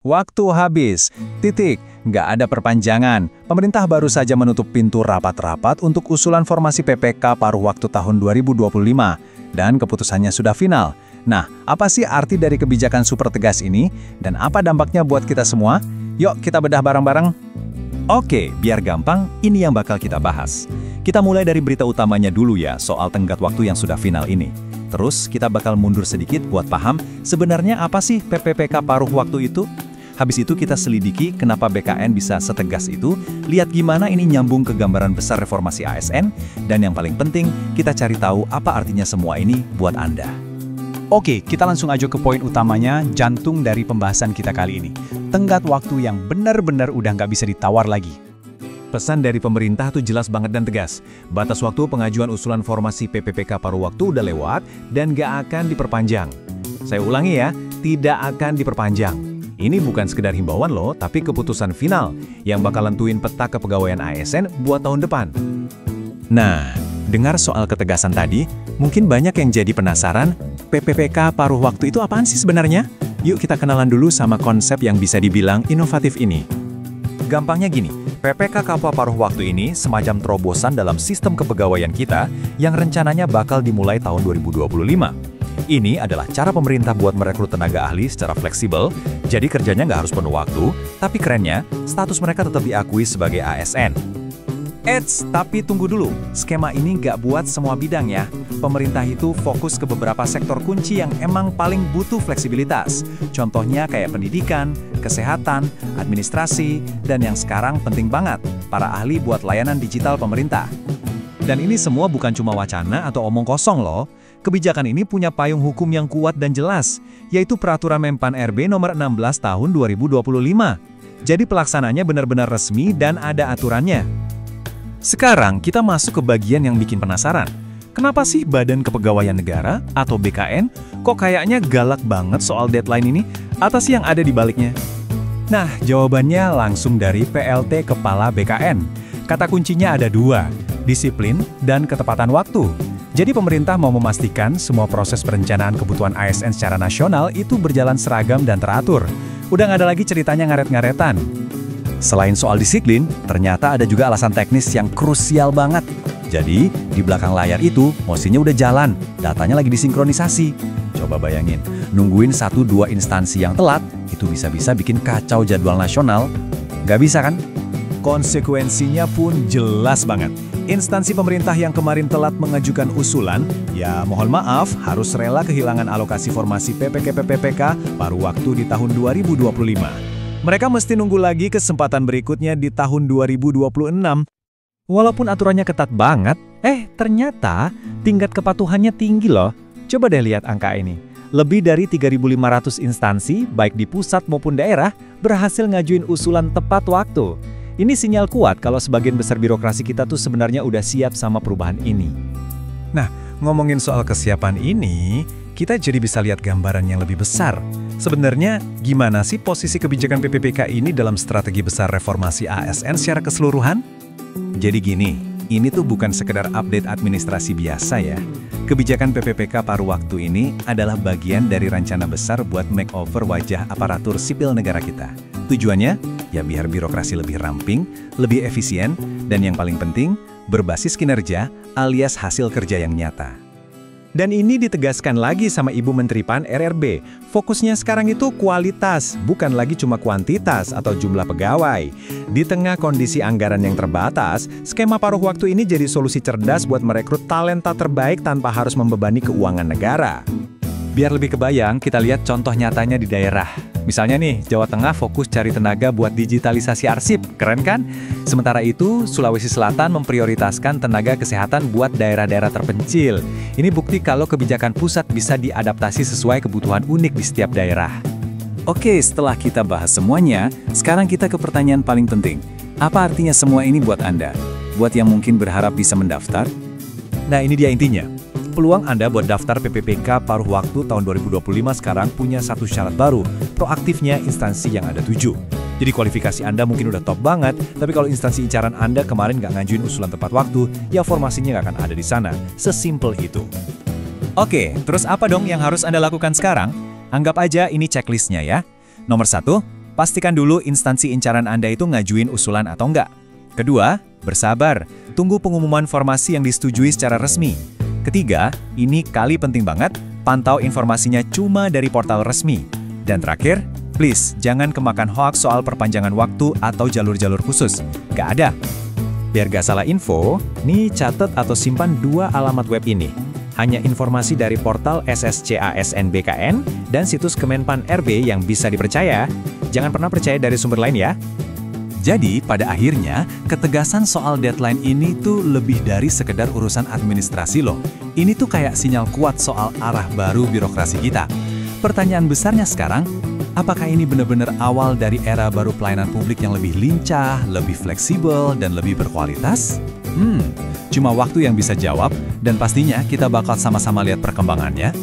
Waktu habis. Titik. Nggak ada perpanjangan. Pemerintah baru saja menutup pintu rapat-rapat untuk usulan formasi PPK paruh waktu tahun 2025. Dan keputusannya sudah final. Nah, apa sih arti dari kebijakan super tegas ini? Dan apa dampaknya buat kita semua? Yuk kita bedah bareng-bareng. Oke, biar gampang, ini yang bakal kita bahas. Kita mulai dari berita utamanya dulu ya, soal tenggat waktu yang sudah final ini. Terus kita bakal mundur sedikit buat paham sebenarnya apa sih PPPK paruh waktu itu? Habis itu kita selidiki kenapa BKN bisa setegas itu, lihat gimana ini nyambung ke gambaran besar reformasi ASN, dan yang paling penting, kita cari tahu apa artinya semua ini buat Anda. Oke, kita langsung aja ke poin utamanya, jantung dari pembahasan kita kali ini. Tenggat waktu yang benar-benar udah nggak bisa ditawar lagi. Pesan dari pemerintah tuh jelas banget dan tegas. Batas waktu pengajuan usulan formasi PPPK paruh waktu udah lewat dan nggak akan diperpanjang. Saya ulangi ya, tidak akan diperpanjang. Ini bukan sekedar himbauan loh, tapi keputusan final yang bakal nentuin peta kepegawaian ASN buat tahun depan. Nah, dengar soal ketegasan tadi, mungkin banyak yang jadi penasaran, PPPK paruh waktu itu apaan sih sebenarnya? Yuk kita kenalan dulu sama konsep yang bisa dibilang inovatif ini. Gampangnya gini, PPK paruh waktu ini semacam terobosan dalam sistem kepegawaian kita yang rencananya bakal dimulai tahun 2025. Ini adalah cara pemerintah buat merekrut tenaga ahli secara fleksibel, jadi kerjanya nggak harus penuh waktu, tapi kerennya, status mereka tetap diakui sebagai ASN. Eits, tapi tunggu dulu, skema ini nggak buat semua bidang ya. Pemerintah itu fokus ke beberapa sektor kunci yang emang paling butuh fleksibilitas. Contohnya kayak pendidikan, kesehatan, administrasi, dan yang sekarang penting banget, para ahli buat layanan digital pemerintah. Dan ini semua bukan cuma wacana atau omong kosong loh. Kebijakan ini punya payung hukum yang kuat dan jelas, yaitu Peraturan Menpan RB nomor 16 tahun 2025. Jadi pelaksananya benar-benar resmi dan ada aturannya. Sekarang kita masuk ke bagian yang bikin penasaran. Kenapa sih Badan Kepegawaian Negara atau BKN kok kayaknya galak banget soal deadline ini? Apa sih yang ada di baliknya? Nah, jawabannya langsung dari PLT Kepala BKN. Kata kuncinya ada dua, disiplin dan ketepatan waktu. Jadi pemerintah mau memastikan semua proses perencanaan kebutuhan ASN secara nasional itu berjalan seragam dan teratur. Udah nggak ada lagi ceritanya ngaret-ngaretan. Selain soal disiplin, ternyata ada juga alasan teknis yang krusial banget. Jadi, di belakang layar itu, motionnya udah jalan, datanya lagi disinkronisasi. Coba bayangin, nungguin 1-2 instansi yang telat, itu bisa-bisa bikin kacau jadwal nasional. Nggak bisa kan? Konsekuensinya pun jelas banget. Instansi pemerintah yang kemarin telat mengajukan usulan, ya mohon maaf harus rela kehilangan alokasi formasi PPK paruh waktu di tahun 2025. Mereka mesti nunggu lagi kesempatan berikutnya di tahun 2026. Walaupun aturannya ketat banget, ternyata tingkat kepatuhannya tinggi loh. Coba deh lihat angka ini. Lebih dari 3.500 instansi, baik di pusat maupun daerah, berhasil ngajuin usulan tepat waktu. Ini sinyal kuat kalau sebagian besar birokrasi kita tuh sebenarnya udah siap sama perubahan ini. Nah, ngomongin soal kesiapan ini, kita jadi bisa lihat gambaran yang lebih besar. Sebenarnya, gimana sih posisi kebijakan PPPK ini dalam strategi besar reformasi ASN secara keseluruhan? Jadi gini, ini tuh bukan sekedar update administrasi biasa ya. Kebijakan PPPK paruh waktu ini adalah bagian dari rencana besar buat makeover wajah aparatur sipil negara kita. Tujuannya, ya biar birokrasi lebih ramping, lebih efisien, dan yang paling penting, berbasis kinerja alias hasil kerja yang nyata. Dan ini ditegaskan lagi sama Ibu Menteri PAN RRB. Fokusnya sekarang itu kualitas, bukan lagi cuma kuantitas atau jumlah pegawai. Di tengah kondisi anggaran yang terbatas, skema paruh waktu ini jadi solusi cerdas buat merekrut talenta terbaik tanpa harus membebani keuangan negara. Biar lebih kebayang, kita lihat contoh nyatanya di daerah. Misalnya nih, Jawa Tengah fokus cari tenaga buat digitalisasi arsip, keren kan? Sementara itu, Sulawesi Selatan memprioritaskan tenaga kesehatan buat daerah-daerah terpencil. Ini bukti kalau kebijakan pusat bisa diadaptasi sesuai kebutuhan unik di setiap daerah. Oke, setelah kita bahas semuanya, sekarang kita ke pertanyaan paling penting. Apa artinya semua ini buat Anda? Buat yang mungkin berharap bisa mendaftar? Nah, ini dia intinya. Peluang Anda buat daftar PPPK paruh waktu tahun 2025 sekarang punya satu syarat baru, proaktifnya instansi yang ada 7. Jadi kualifikasi Anda mungkin udah top banget, tapi kalau instansi incaran Anda kemarin nggak ngajuin usulan tepat waktu, ya formasinya nggak akan ada di sana. Sesimpel itu. Oke, terus apa dong yang harus Anda lakukan sekarang? Anggap aja ini checklistnya ya. Nomor 1, Pastikan dulu instansi incaran Anda itu ngajuin usulan atau enggak. Kedua, bersabar, tunggu pengumuman formasi yang disetujui secara resmi. Ketiga, ini kali penting banget, pantau informasinya cuma dari portal resmi. Dan terakhir, please jangan kemakan hoaks soal perpanjangan waktu atau jalur-jalur khusus. Gak ada. Biar gak salah info, nih catat atau simpan 2 alamat web ini. Hanya informasi dari portal SSCASN-BKN dan situs Kemenpan RB yang bisa dipercaya. Jangan pernah percaya dari sumber lain ya. Jadi, pada akhirnya, ketegasan soal deadline ini tuh lebih dari sekedar urusan administrasi loh. Ini tuh kayak sinyal kuat soal arah baru birokrasi kita. Pertanyaan besarnya sekarang, apakah ini benar-benar awal dari era baru pelayanan publik yang lebih lincah, lebih fleksibel, dan lebih berkualitas? Cuma waktu yang bisa jawab, dan pastinya kita bakal sama-sama lihat perkembangannya.